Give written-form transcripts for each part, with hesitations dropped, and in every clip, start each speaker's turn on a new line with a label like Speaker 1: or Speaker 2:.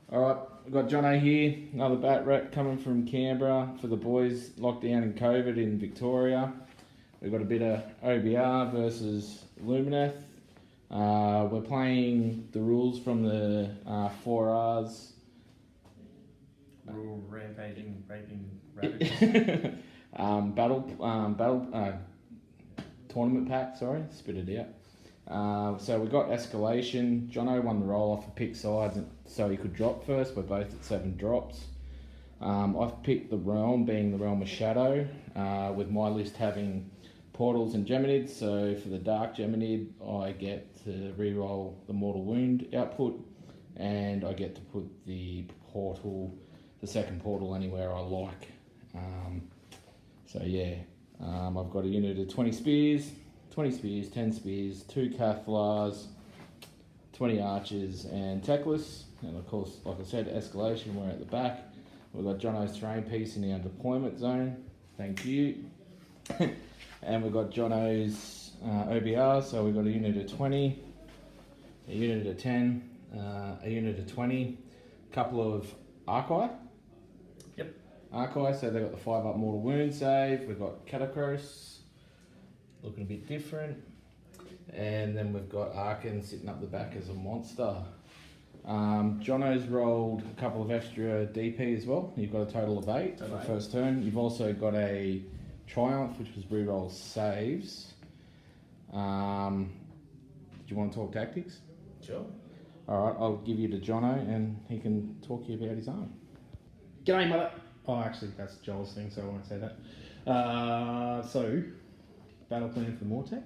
Speaker 1: Alright, we've got Jono here, another Batrep coming from Canberra for the boys locked down in COVID in Victoria. We've got a bit of OBR versus Lumineth. We're playing the rules from the 4Rs.
Speaker 2: Rule rampaging, raping, rabbits.
Speaker 1: Battle tournament pack, sorry, spit it out. So we got escalation. Jono won the roll off for pick sides, so he could drop first. We're both at 7 drops. I've picked the realm, being the realm of shadow, with my list having portals and geminids. So for the dark geminid, I get to reroll the mortal wound output, and I get to put the portal, the second portal, anywhere I like. So yeah, I've got a unit of 20 spears, 10 spears, 2 Cathlars, 20 archers and techless, and of course, like I said, escalation, we're at the back. We've got Jono's terrain piece in our deployment zone, thank you. And we've got Jono's OBR, so we've got a unit of 20, a unit of 10, a unit of 20, a couple of Archai.
Speaker 2: Yep.
Speaker 1: Archai, so they've got the 5-up mortal wound save. We've got Catacross, looking a bit different. And then we've got Arkan sitting up the back as a monster. Jono's rolled a couple of extra DP as well. You've got a total of 8 for the first turn. You've also got a Triumph, which was reroll saves. Do you want to talk tactics?
Speaker 2: Sure.
Speaker 1: Alright, I'll give you to Jono and he can talk to you about his own.
Speaker 3: G'day, mother. Oh, actually, that's Joel's thing, so I won't say that. So, battle plan for Mortec.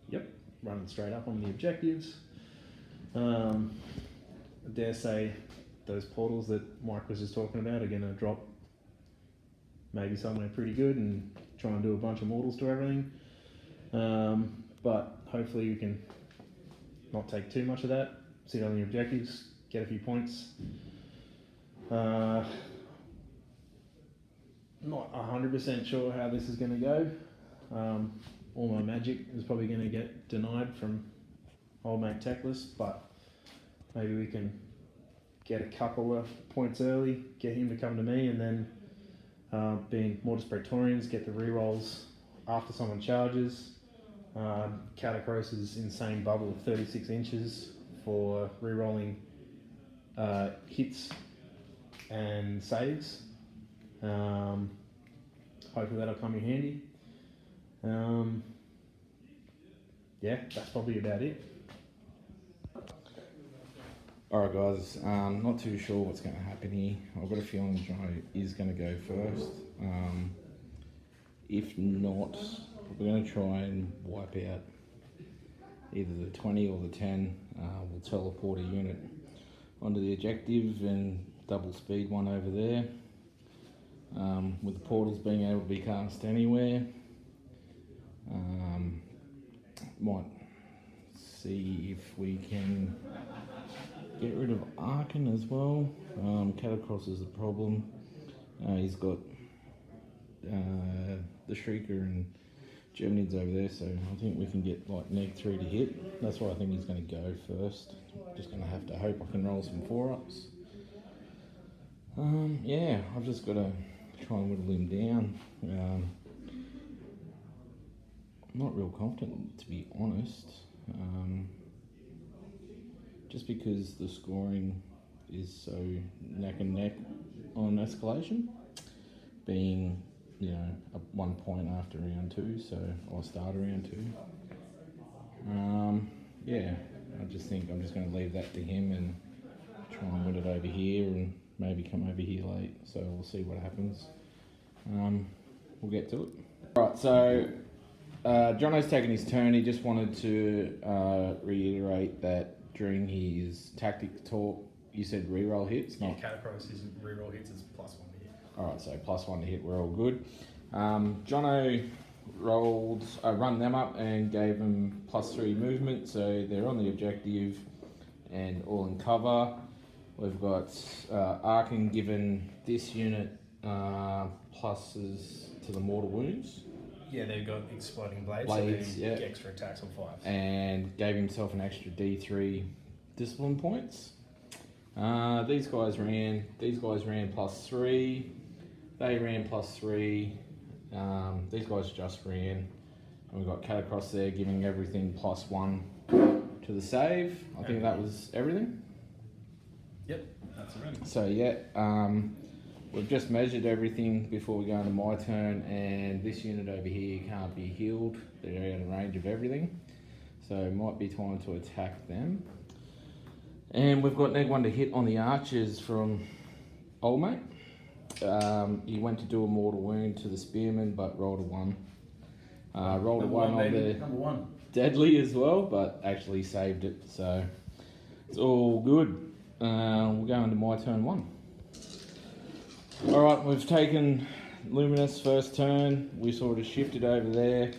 Speaker 3: Yep, running straight up on the objectives. I dare say those portals that Mike was just talking about are going to drop maybe somewhere pretty good and try and do a bunch of mortals to everything. But hopefully we can not take too much of that, sit on the objectives, get a few points. Not 100% sure how this is going to go. All my magic is probably going to get denied from old mate Techless, but maybe we can get a couple of points early, get him to come to me, and then being Mortis Praetorians, get the rerolls after someone charges. Catacross's insane bubble of 36 inches for rerolling hits and saves. Hopefully that'll come in handy. Yeah, that's probably about it.
Speaker 1: Alright guys, not too sure what's going to happen here. I've got a feeling Jono is going to go first. If not, we're going to try and wipe out either the 20 or the 10. We'll teleport a unit onto the objective and double speed one over there. With the portals being able to be cast anywhere. Might see if we can get rid of Arkan as well. Catacross is the problem. He's got the Shrieker and Geminids over there, so I think we can get like -3 to hit. That's why I think he's going to go first. Just going to have to hope I can roll some 4-ups. Yeah, I've just got to try and whittle him down. I'm not real confident, to be honest. Just because the scoring is so neck and neck on escalation, being, you know, 1 point after round 2, so I'll start round 2. Yeah, I just think I'm just going to leave that to him and try and win it over here and maybe come over here late, so we'll see what happens. We'll get to it. Alright, so Jono's taking his turn. He just wanted to reiterate that during his tactic talk, you said reroll hits, not...
Speaker 2: Yeah, Catacross isn't reroll hits, it's +1 to hit.
Speaker 1: Alright, so +1 to hit, we're all good. Jono rolled, run them up and gave them +3 movement, so they're on the objective and all in cover. We've got Arkan given this unit pluses to the mortal wounds.
Speaker 2: Yeah, they've got exploding blades,
Speaker 1: Blades,
Speaker 2: so they
Speaker 1: yeah.
Speaker 2: get extra attacks on 5s.
Speaker 1: And gave himself an extra D3 discipline points. These guys ran +3. They ran +3. These guys just ran. And we've got Catacross there giving everything +1 to the save. I think that was everything.
Speaker 2: Yep, that's already.
Speaker 1: So yeah, we've just measured everything before we go into my turn, and this unit over here can't be healed. They're out of range of everything. So it might be time to attack them. And we've got neg 1 to hit on the archers from Old Mate. He went to do a mortal wound to the spearman, but rolled a 1. Rolled a 1 on the
Speaker 2: Number 1.
Speaker 1: deadly as well, but actually saved it. So it's all good. We'll go into my turn 1. Alright, we've taken Luminous first turn. We sort of shifted over there.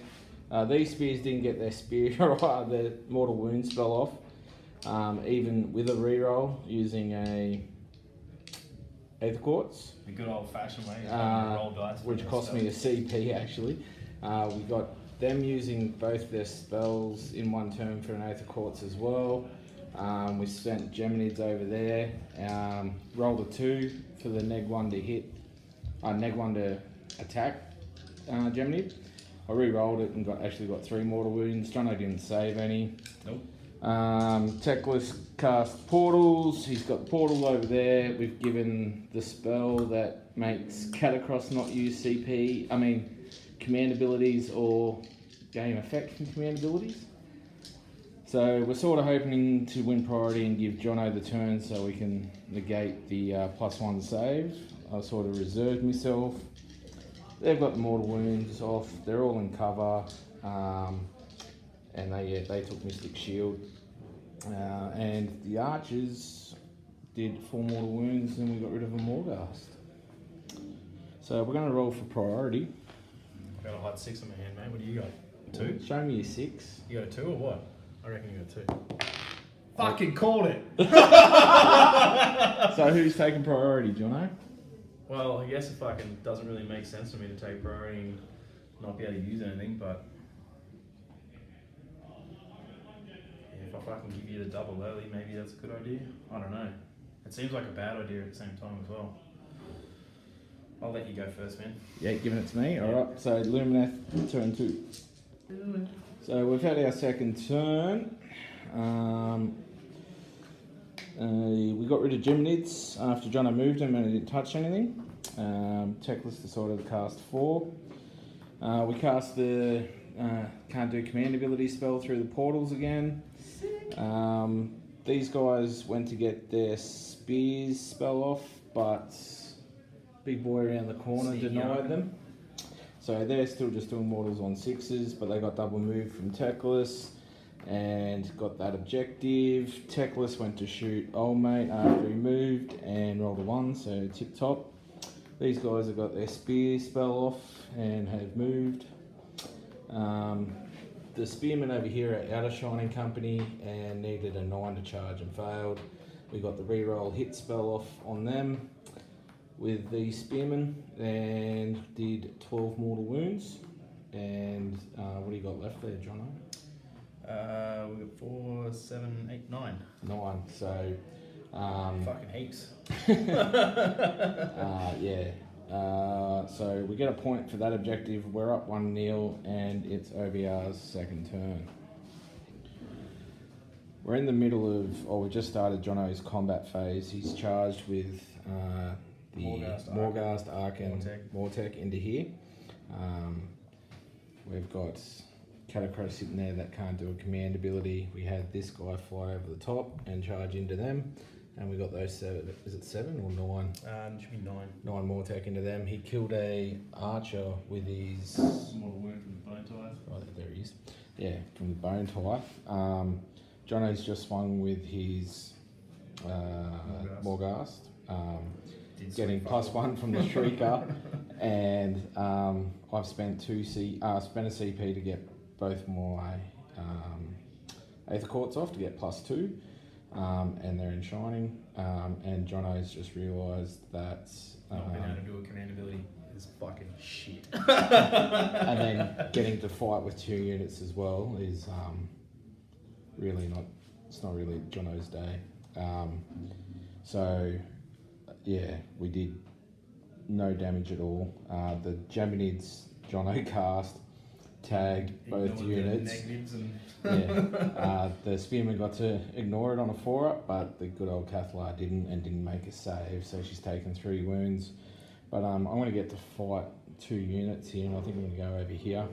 Speaker 1: These spears didn't get their spear or their mortal wound spell off, even with a reroll using a Aether Quartz,
Speaker 2: The good old fashioned way. Roll dice.
Speaker 1: which cost me a CP actually. We got them using both their spells in one turn for an Aether Quartz as well. We sent Geminids over there, rolled a 2 for the neg 1 to hit, neg 1 to attack Geminid. I re-rolled it and actually got 3 mortal wounds. Jono didn't save any.
Speaker 2: Nope.
Speaker 1: Techless cast portals. He's got the portal over there. We've given the spell that makes Catacross not use command abilities or gain effect from command abilities. So we're sort of hoping to win priority and give Jono the turn so we can negate the +1 save. I sort of reserved myself. They've got the mortal wounds off. They're all in cover, and they took Mystic Shield. And the archers did 4 mortal wounds, and we got rid of a Morghast. So we're going to roll for priority.
Speaker 2: I've got a hot 6 on my hand, mate. What do you got? 2?
Speaker 1: Show me your 6.
Speaker 2: You got a 2 or what? I reckon you got 2. Fucking called it!
Speaker 1: So who's taking priority, Jono?
Speaker 2: Well, I guess it fucking doesn't really make sense for me to take priority and not be able to use anything, but if I fucking give you the double early, maybe that's a good idea. I don't know. It seems like a bad idea at the same time as well. I'll let you go first, man.
Speaker 1: Yeah, giving it to me. Alright, so Lumineth, turn 2. So we've had our second turn. We got rid of Geminids after Jono moved him and he didn't touch anything. Techless decided to cast 4. We cast the can't do command ability spell through the portals again. These guys went to get their spears spell off, but big boy around the corner denied them. So they're still just doing mortals on 6s, but they got double move from Techless and got that objective. Techless went to shoot Old Mate after he moved and rolled a 1, so tip top. These guys have got their spear spell off and have moved. The spearmen over here are out of Shining Company and needed a 9 to charge and failed. We got the reroll hit spell off on them with the spearmen and did 12 mortal wounds. And what do you got left there, Jono?
Speaker 2: We got 4, 7, 8, 9.
Speaker 1: 9. So
Speaker 2: Fucking heaps.
Speaker 1: yeah. So we get a point for that objective. We're up 1-0 and it's OBR's second turn. We're in the middle of, we just started Jono's combat phase. He's charged with the Morghast, Arc and Mortec into here. We've got Catacross sitting there that can't do a command ability. We had this guy fly over the top and charge into them. And we got those 7, is it 7 or 9?
Speaker 2: It should be 9.
Speaker 1: 9 Mortec into them. He killed a archer with his...
Speaker 2: Mortal wound from the bone tithe.
Speaker 1: Right, there he is. Yeah, from the bone tithe. Jono's just swung with his Morghast. Getting +1 from the Shrieker. And I've spent spent a CP to get both my Aether Quartz off to get +2. And they're in Shining, and Jono's just realised that
Speaker 2: not being able to do a command ability is fucking shit.
Speaker 1: and then getting to fight with 2 units as well is really not it's not really Jono's day. So yeah, we did no damage at all. The Geminids Jono cast tagged both
Speaker 2: Ignored the
Speaker 1: units.
Speaker 2: negatives and
Speaker 1: Yeah, the Spearman got to ignore it on a 4-up, but the good old Cathlar didn't make a save, so she's taken 3 wounds. But I'm going to get to fight 2 units here, and I think I'm going to go over here,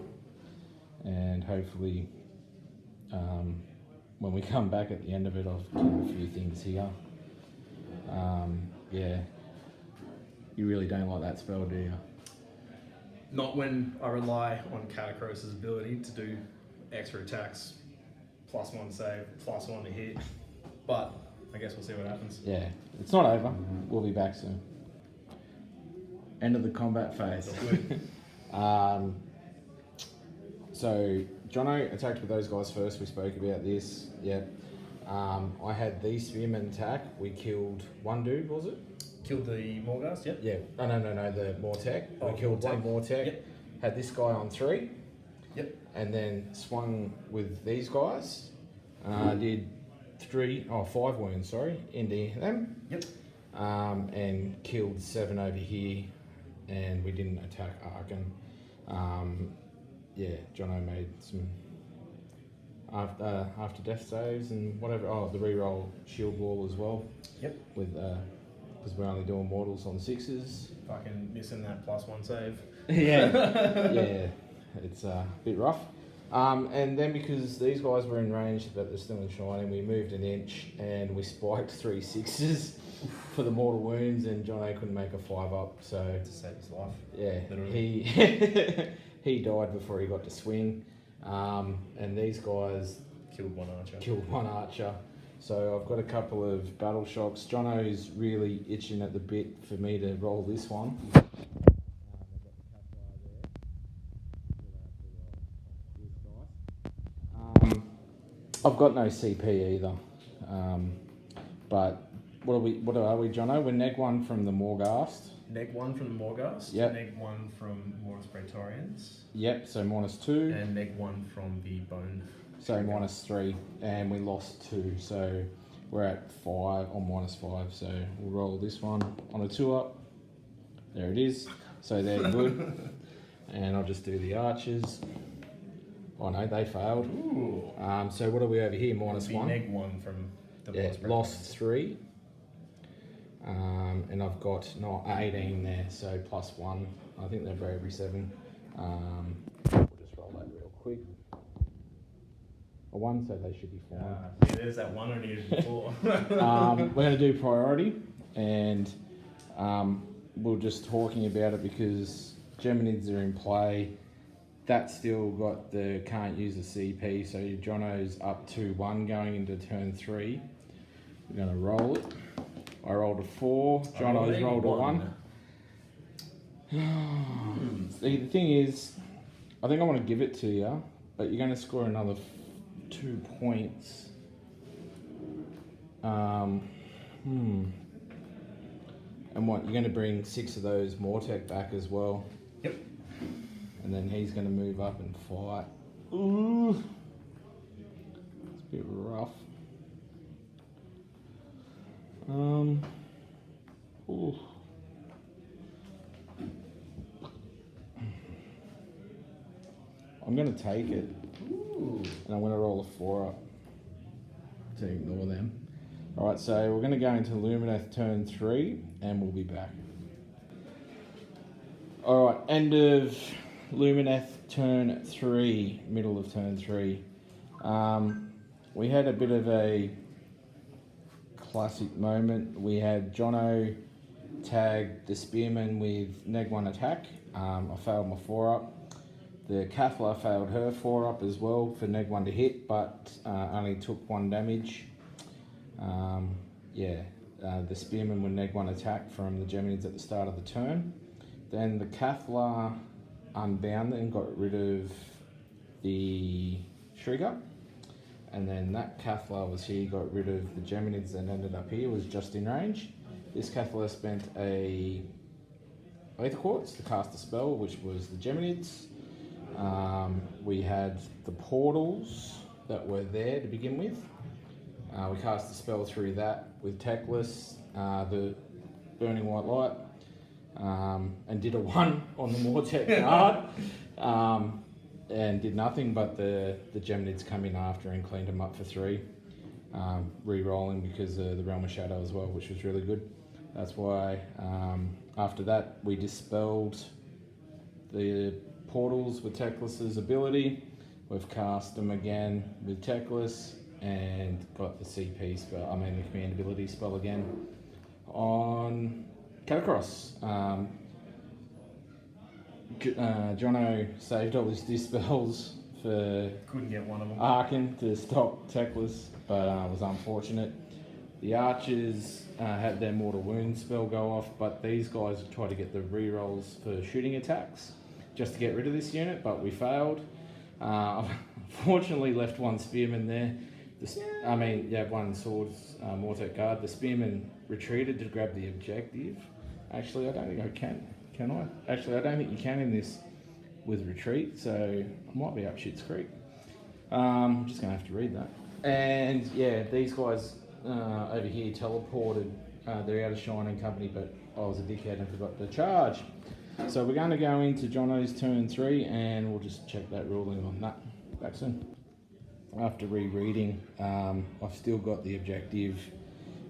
Speaker 1: and hopefully when we come back at the end of it, I'll kill a few things here. Yeah, you really don't like that spell, do you?
Speaker 2: not when I rely on Catacross's ability to do extra attacks, +1 save, +1 to hit. But I guess we'll see what happens.
Speaker 1: Yeah, it's not over. We'll be back soon. End of the combat phase. So Jono attacked with those guys first. We spoke about this. Yep. I had the Spearman attack. We killed 1 dude, was it?
Speaker 2: Killed the Morghast, yep.
Speaker 1: Yeah. Oh, no, the Mortec.
Speaker 2: Oh,
Speaker 1: We killed
Speaker 2: Mortec.
Speaker 1: 1 Mortec.
Speaker 2: Yep.
Speaker 1: Had this guy on 3.
Speaker 2: Yep.
Speaker 1: And then swung with these guys. Did 5 wounds, into them.
Speaker 2: Yep.
Speaker 1: And killed 7 over here. And we didn't attack Arkan. Yeah, Jono made some after death saves and whatever. Oh, the reroll shield wall as well.
Speaker 2: Yep.
Speaker 1: With because we're only doing mortals on 6s.
Speaker 2: Fucking missing that +1 save.
Speaker 1: Yeah, yeah, it's a bit rough. And then because these guys were in range, but they're still in shining, we moved an inch and we spiked 3 6s for the mortal wounds, and Jono couldn't make a 5-up, so
Speaker 2: To save his life.
Speaker 1: yeah,
Speaker 2: Literally.
Speaker 1: he died before he got to swing. And these guys
Speaker 2: Killed 1 archer.
Speaker 1: killed 1 archer. So I've got a couple of battle shocks. Jono's really itching at the bit for me to roll this one. I've got no CP either. But what are we, Jono? We're neg 1 from the Morghast.
Speaker 2: Neg 1 from the Morghast.
Speaker 1: Yep.
Speaker 2: Neg 1 from Mortis Praetorians.
Speaker 1: Yep, so -2.
Speaker 2: And neg 1 from the Bone.
Speaker 1: So -3, and we lost 2, so we're at 5 or -5. So we'll roll this one on a 2-up. There it is. So they're good, and I'll just do the archers. Oh no, they failed.
Speaker 2: Ooh.
Speaker 1: So what are we over here?
Speaker 2: It'd be
Speaker 1: -1.
Speaker 2: Neg 1 from the
Speaker 1: Yeah,
Speaker 2: Mortis
Speaker 1: lost 3. And I've got 18 there, so +1. I think they're bravery 7. We'll just roll that real quick. A 1, so they should be fine.
Speaker 2: See, there's that 1 I needed before.
Speaker 1: We're going to do priority, and we're just talking about it because Geminids are in play. That's still got the can't use a CP, so Jono's up 2-1 going into turn 3. We're going to roll it. I rolled a 4. Jono's rolled a 1. See, the thing is, I think I want to give it to you, but you're going to score another 2 points. And what, you're going to bring 6 of those Mortec back as well.
Speaker 2: Yep.
Speaker 1: And then he's going to move up and fight. Ooh. It's a bit rough. Ooh. I'm going to take it.
Speaker 2: Ooh.
Speaker 1: And I'm going to roll a 4-up to ignore them. Alright, so we're going to go into Lumineth turn 3 and we'll be back. Alright, end of Lumineth turn 3, middle of turn 3. We had a bit of a classic moment. We had Jono tag the Spearman with neg 1 attack. I failed my 4-up. The Cathlar failed her 4-up as well for neg 1 to hit, but only took 1 damage. The Spearman with neg 1 attack from the Geminids at the start of the turn. Then the Cathlar unbound and got rid of the Trigger. And then that Cathlar was here, got rid of the Geminids and ended up here, was just in range. This Cathlar spent a Aether Quartz to cast a spell, which was the Geminids. We had the portals that were there to begin with. We cast a spell through that with Techless, the Burning White Light, and did a 1 on the Mortec card, and did nothing, but the Geminids come in after and cleaned them up for 3, re-rolling because of the Realm of Shadow as well, which was really good. That's why after that we dispelled the portals with Techless's ability. We've cast them again with Techless and got the CP spell, the command ability spell again on Catacross. Jono saved all his dispels for
Speaker 2: Couldn't get one of them.
Speaker 1: Arkan to stop Techless, but it was unfortunate. The archers had their mortal wound spell go off, but these guys tried to get the re-rolls for shooting attacks just to get rid of this unit, but we failed. Fortunately left one spearman there. One swords Mortec guard. The spearman retreated to grab the objective. Actually, I don't think I can. Can I? Actually, I don't think you can in this with retreat, so I might be up Shit's Creek. I'm just going to have to read that. And yeah, these guys over here teleported. They're out of Shining Company, but I was a dickhead and forgot to charge. So we're going to go into Jono's turn 3 and we'll just check that ruling on that. Back soon. After rereading, I've still got the objective.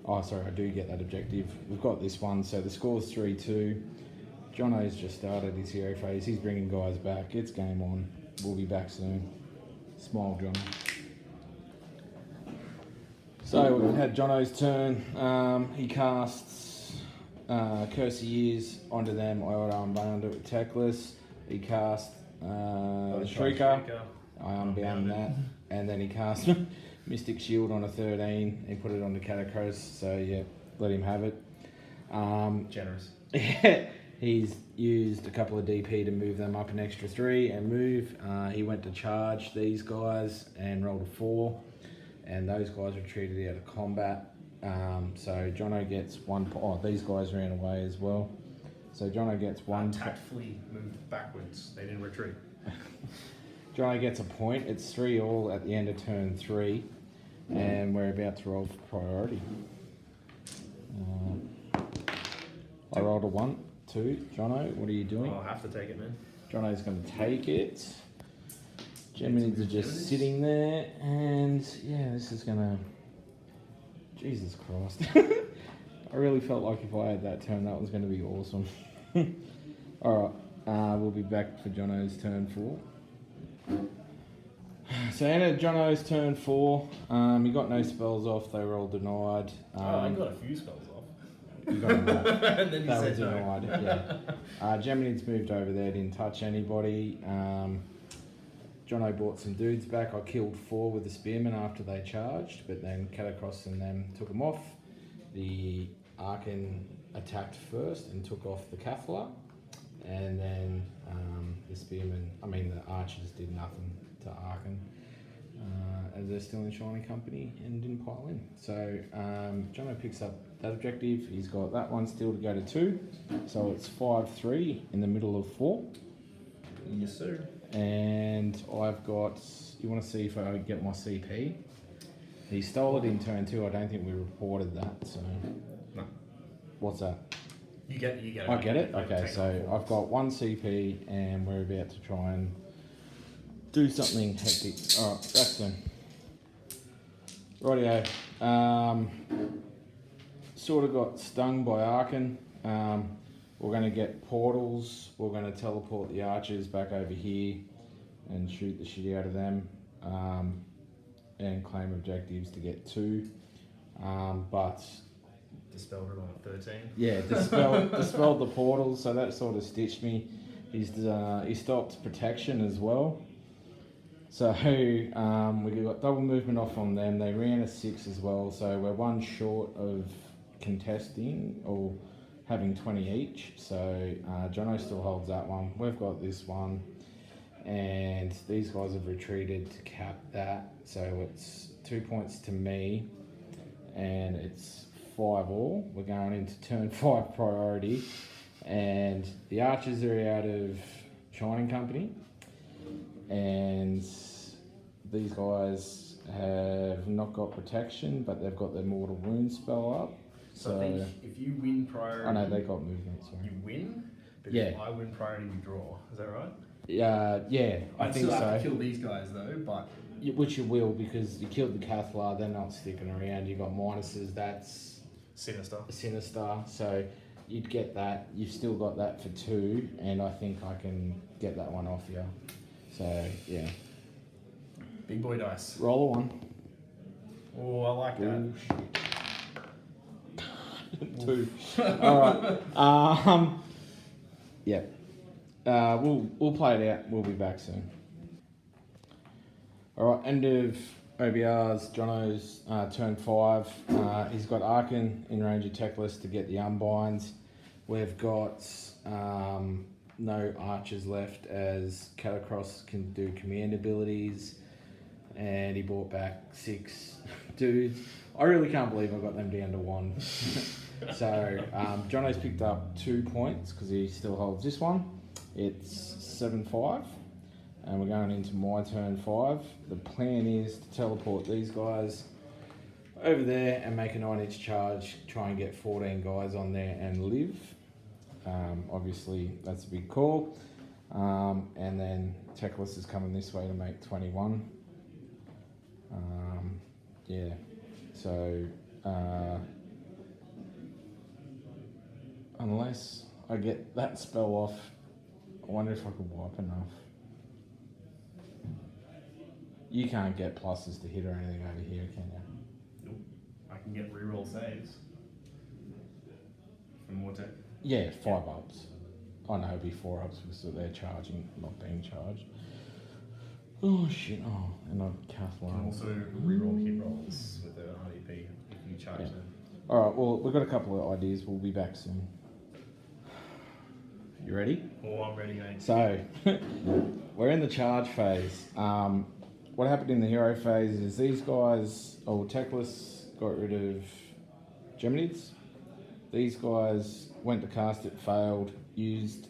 Speaker 1: Oh, sorry, I do get that objective. We've got this one, so the score's 3-2. Jono's just started his hero phase. He's bringing guys back. It's game on. We'll be back soon. Smile, Jono. So we've had Jono's turn. He casts Curse of Years onto them. I unbound it with Techless. He cast Shrieker. I unbound that. And then he cast Mystic Shield on a 13. He put it on the Catacross. So yeah, let him have it.
Speaker 2: Generous.
Speaker 1: He's used a couple of DP to move them up an extra 3 and move. He went to charge these guys and rolled a 4. And those guys retreated out of combat. So Jono gets 1 point. Oh, these guys ran away as well. So Jono gets 1
Speaker 2: tactfully moved backwards. They didn't retreat.
Speaker 1: Jono gets a point. It's 3-all at the end of turn 3. And we're about to roll for priority. I rolled a 1, 2. Jono, what are you doing?
Speaker 2: I'll have to take it, man.
Speaker 1: Jono's going to take it. Geminids are just sitting there, and yeah, this is gonna. Jesus Christ! I really felt like if I had that turn, that was going to be awesome. All right, we'll be back for Jono's turn 4. So ended Jono's turn 4. He got no spells off. They were all denied.
Speaker 2: I got a few spells off.
Speaker 1: You got them off.
Speaker 2: And then he
Speaker 1: That
Speaker 2: said
Speaker 1: was denied. Yeah. Geminids moved over there. Didn't touch anybody. Jono brought some dudes back. I killed 4 with the spearmen after they charged, but then Catacross and them took them off. The Arkan attacked first and took off the Cathler, and then the archers did nothing to Arkan, as they're still in Shining Company and didn't pile in. So Jono picks up that objective. He's got that one still to go to 2, so it's 5-3 in the middle of 4.
Speaker 2: Yes, sir.
Speaker 1: And I've got, you want to see if I get my CP? He stole it in turn 2. I don't think we reported that, so.
Speaker 2: No.
Speaker 1: What's that?
Speaker 2: You get it.
Speaker 1: I get it? Okay, so I've got 1 CP and we're about to try and do something hectic. Alright, back then. Rightio. Sort of got stung by Arkan. We're going to get portals. We're going to teleport the archers back over here and shoot the shit out of them, and claim objectives to get 2. But
Speaker 2: dispelled it on a 13.
Speaker 1: yeah, dispelled the portals, so that sort of stitched me. He stopped protection as well. So we got double movement off on them. They ran a 6 as well, so we're 1 short of contesting or having 20 each. So Jono still holds that one. We've got this one, and these guys have retreated to cap that. So it's 2 points to me, and it's 5-all. We're going into turn 5 priority, and the archers are out of Shining Company, and these guys have not got protection, but they've got their mortal wound spell up.
Speaker 2: So I think if you win priority,
Speaker 1: I know they got movement. Sorry.
Speaker 2: you win. But
Speaker 1: Yeah.
Speaker 2: if I win priority, you draw. Is that right?
Speaker 1: Yeah, I
Speaker 2: I'd
Speaker 1: think
Speaker 2: still
Speaker 1: so.
Speaker 2: have to kill these guys though, but
Speaker 1: Which you will, because you killed the Cathlar, they're not sticking around. You got minuses, that's
Speaker 2: sinister.
Speaker 1: sinister, so you'd get that. You've still got that for 2, and I think I can get that one off you. So yeah,
Speaker 2: Big boy dice.
Speaker 1: roll a 1.
Speaker 2: Oh, I like that.
Speaker 1: Bullshit. 2. All right. Yeah. We'll play it out. We'll be back soon. All right. End of OBR's Jono's turn 5. He's got Arkan in range of Techless to get the unbinds. We've got no archers left as Catacross can do command abilities, and he brought back 6 dudes. I really can't believe I got them down to 1. So Jono's picked up 2 points because he still holds this one. It's 7-5, and we're going into my turn 5. The plan is to teleport these guys over there and make a 9-inch charge, try and get 14 guys on there and live. Obviously, that's a big call. And then Techless is coming this way to make 21. Yeah, so unless I get that spell off, I wonder if I could wipe enough. You can't get pluses to hit or anything over here, can you?
Speaker 2: Nope. I can get reroll saves from Mortec.
Speaker 1: Yeah, 5 ups. I know it'd be 4 ups because they're charging, not being charged. Oh shit! Oh, and I cast
Speaker 2: You
Speaker 1: one.
Speaker 2: can also reroll hit rolls with the RDP if you charge
Speaker 1: Yeah.
Speaker 2: them.
Speaker 1: All right. Well, we've got a couple of ideas. We'll be back soon. You ready?
Speaker 2: Oh, I'm ready, mate.
Speaker 1: So, we're in the charge phase. What happened in the hero phase is these guys, Techless got rid of Geminids. These guys went to cast it, failed, used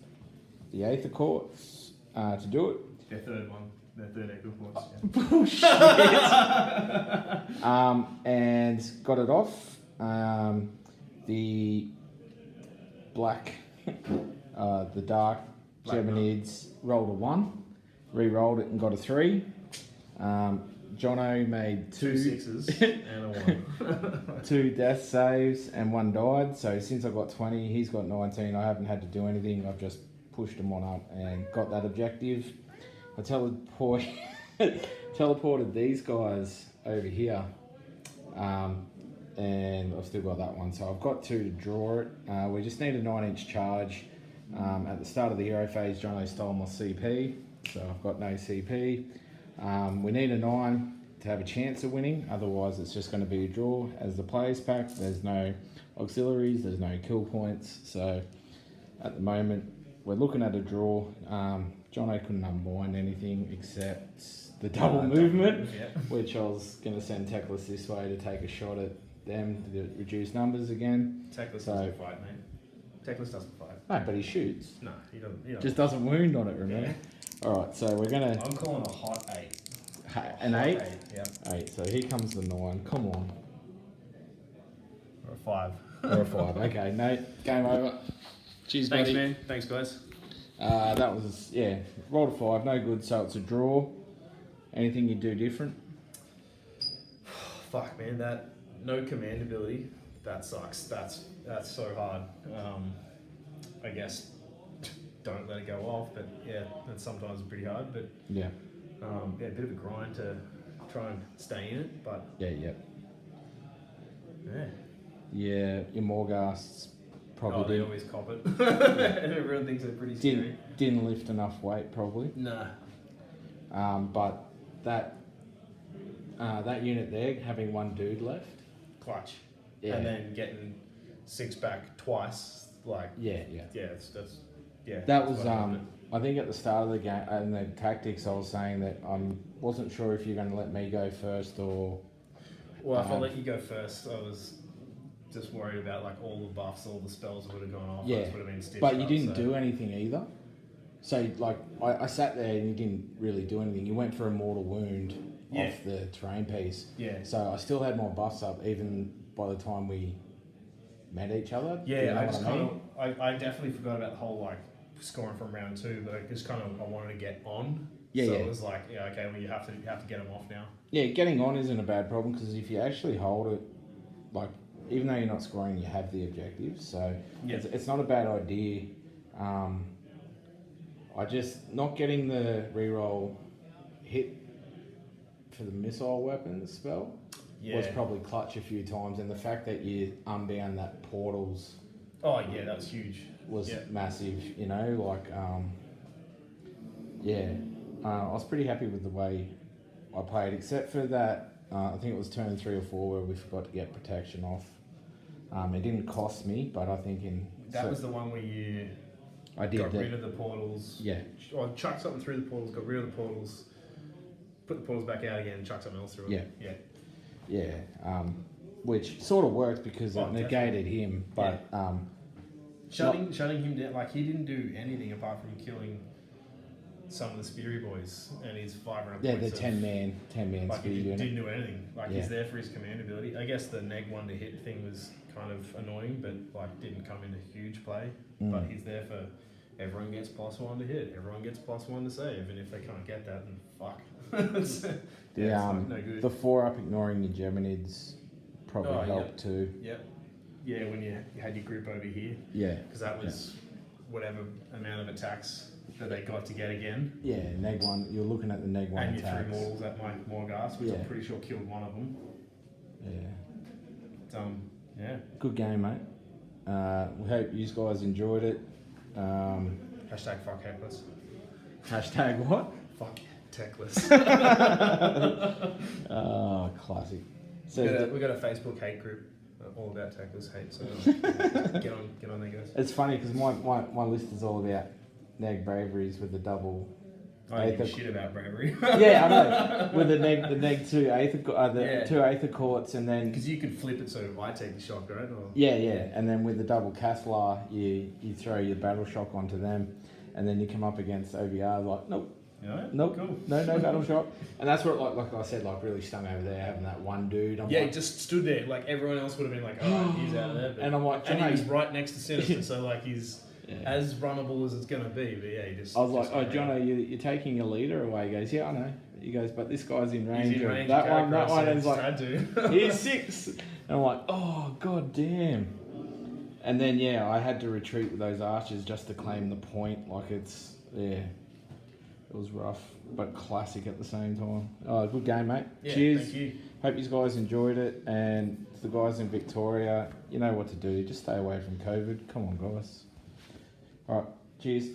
Speaker 1: the Aether Quartz to do it.
Speaker 2: Their third one. Their third echo force.
Speaker 1: Bullshit. And got it off. The black, the dark
Speaker 2: Black
Speaker 1: Geminids rolled a 1, re-rolled it and got a 3. Jono made
Speaker 2: 2
Speaker 1: 2
Speaker 2: 6s and a 1.
Speaker 1: 2 death saves and 1 died. So since I got 20, he's got 19. I haven't had to do anything. I've just pushed him on up and got that objective. I teleported these guys over here, and I've still got that one. So I've got 2 to draw it. We just need a 9-inch charge. At the start of the hero phase, Jono stole my CP, so I've got no CP. We need a 9 to have a chance of winning, otherwise it's just going to be a draw. As the players pack, there's no auxiliaries, there's no kill points, so at the moment we're looking at a draw. Jono couldn't unbind anything except the double movement,
Speaker 2: Yeah.
Speaker 1: which I was going to send Techless this way to take a shot at them to reduce numbers again.
Speaker 2: Techless
Speaker 1: So-
Speaker 2: doesn't fight, mate. Techless doesn't fight.
Speaker 1: No, but he shoots.
Speaker 2: No, he doesn't. He doesn't.
Speaker 1: Just doesn't wound on it, remember? Alright, so we're going to...
Speaker 2: I'm calling a hot 8.
Speaker 1: An
Speaker 2: Hot
Speaker 1: 8?
Speaker 2: Yeah.
Speaker 1: 8, so here comes the 9. Come on.
Speaker 2: Or a 5.
Speaker 1: Or a 5. Okay, Nate, game over. Cheers,
Speaker 2: Thanks,
Speaker 1: buddy.
Speaker 2: man. Thanks, guys.
Speaker 1: That was, yeah, rolled a 5, no good, so it's a draw. Anything you do different?
Speaker 2: Fuck, man. That no command ability. That sucks. That's so hard. I guess don't let it go off, but yeah, that's sometimes pretty hard. But
Speaker 1: Yeah.
Speaker 2: yeah, a bit of a grind to try and stay in it, but
Speaker 1: Yeah.
Speaker 2: yeah.
Speaker 1: Yeah, your Morghasts probably
Speaker 2: Oh, they
Speaker 1: didn't,
Speaker 2: always cop it. And everyone thinks they're pretty scary.
Speaker 1: didn't lift enough weight, probably.
Speaker 2: Nah.
Speaker 1: But that unit there, having 1 dude left.
Speaker 2: Clutch.
Speaker 1: Yeah.
Speaker 2: And then getting 6 back twice, like
Speaker 1: Yeah.
Speaker 2: yeah, that's yeah.
Speaker 1: That
Speaker 2: that's
Speaker 1: was
Speaker 2: what happened.
Speaker 1: I think at the start of the game and the tactics, I was saying that I wasn't sure if you're going to let me go first or.
Speaker 2: Well, if I let you go first, I was just worried about like all the buffs, all the spells would have gone off.
Speaker 1: Yeah,
Speaker 2: Would have been stitched
Speaker 1: but you
Speaker 2: up,
Speaker 1: didn't
Speaker 2: so-
Speaker 1: do anything either. So like I sat there and you didn't really do anything. You went for a mortal wound off the terrain piece.
Speaker 2: Yeah.
Speaker 1: So I still had my buffs up even by the time we met each other. Do you
Speaker 2: Yeah,
Speaker 1: know
Speaker 2: I
Speaker 1: what
Speaker 2: just
Speaker 1: I mean?
Speaker 2: kind of, I definitely forgot about the whole like scoring from round 2, but I just kind of I wanted to get on.
Speaker 1: Yeah,
Speaker 2: so
Speaker 1: yeah.
Speaker 2: it was like, yeah, okay, well you have to get them off now.
Speaker 1: Yeah, getting on isn't a bad problem because if you actually hold it, like even though you're not scoring, you have the objective. So
Speaker 2: Yeah.
Speaker 1: it's not a bad idea. I just not getting the reroll hit for the missile weapons spell was probably clutch a few times, and the fact that you unbound that portals
Speaker 2: Oh yeah, that was huge.
Speaker 1: was massive. You know, like I was pretty happy with the way I played, except for that. I think it was turn 3 or 4 where we forgot to get protection off. It didn't cost me, but I think
Speaker 2: That was the one where you
Speaker 1: I did
Speaker 2: got
Speaker 1: that.
Speaker 2: rid of the portals.
Speaker 1: Yeah.
Speaker 2: Or chucked something through the portals, got rid of the portals, put the portals back out again, chucked something else through it.
Speaker 1: Yeah. Which sort of worked because it negated him, but
Speaker 2: shutting him down, like he didn't do anything apart from killing some of the Speary boys and his 500
Speaker 1: yeah,
Speaker 2: points.
Speaker 1: the 10 man
Speaker 2: Like
Speaker 1: speed
Speaker 2: he
Speaker 1: unit.
Speaker 2: didn't do anything. Like
Speaker 1: Yeah.
Speaker 2: he's there for his command ability. I guess the neg 1 to hit thing was kind of annoying, but like didn't come into huge play. But he's there for everyone gets +1 to hit, everyone gets +1 to save, and if they can't get that, then fuck. it's like no good.
Speaker 1: The 4 up ignoring your Geminids probably helped too.
Speaker 2: Yep. Yeah, when you had your group over here,
Speaker 1: Yeah.
Speaker 2: because that was whatever amount of attacks that they got to get again.
Speaker 1: Yeah, neg 1. You're looking at the neg 1
Speaker 2: And you
Speaker 1: attacks.
Speaker 2: threw mortals at my Morgas, which I'm pretty sure killed one of them.
Speaker 1: Yeah.
Speaker 2: Yeah.
Speaker 1: Good game, mate. We hope you guys enjoyed it.
Speaker 2: Hashtag fuck heckless.
Speaker 1: Hashtag what?
Speaker 2: Fuck techless.
Speaker 1: Oh, classic. So
Speaker 2: we got a Facebook hate group all about techless hate, so get on there, guys.
Speaker 1: it's funny because my list is all about neg braveries with the double.
Speaker 2: I don't give a shit about bravery.
Speaker 1: Yeah, I know. With the neg 2 Aether, 2 Aether courts, and then
Speaker 2: because you can flip it so I take the shock, right? Or...
Speaker 1: Yeah, and then with the double Cathlar, you throw your battle shock onto them, and then you come up against OBR like nope.
Speaker 2: Cool.
Speaker 1: No battle shock, and that's what like I said, like really stung over there having that one dude.
Speaker 2: He just stood there, like everyone else would have been like, oh, he's out of there. But,
Speaker 1: and I'm like,
Speaker 2: and he was right next to Sinister, so like he's as runnable as it's gonna be. But yeah, he just.
Speaker 1: I was like, oh, Jono, you're taking your leader away. He goes, yeah, I know. He goes, but this guy's in range.
Speaker 2: He's in range
Speaker 1: that
Speaker 2: of
Speaker 1: one, and he's like,
Speaker 2: had to.
Speaker 1: he's 6, and I'm like, oh god damn. And then I had to retreat with those archers just to claim the point. Like it was rough, but classic at the same time. Oh, good game, mate.
Speaker 2: Yeah,
Speaker 1: cheers.
Speaker 2: Thank you.
Speaker 1: Hope you guys enjoyed it. And to the guys in Victoria, you know what to do. Just stay away from COVID. Come on, guys. All right. Cheers.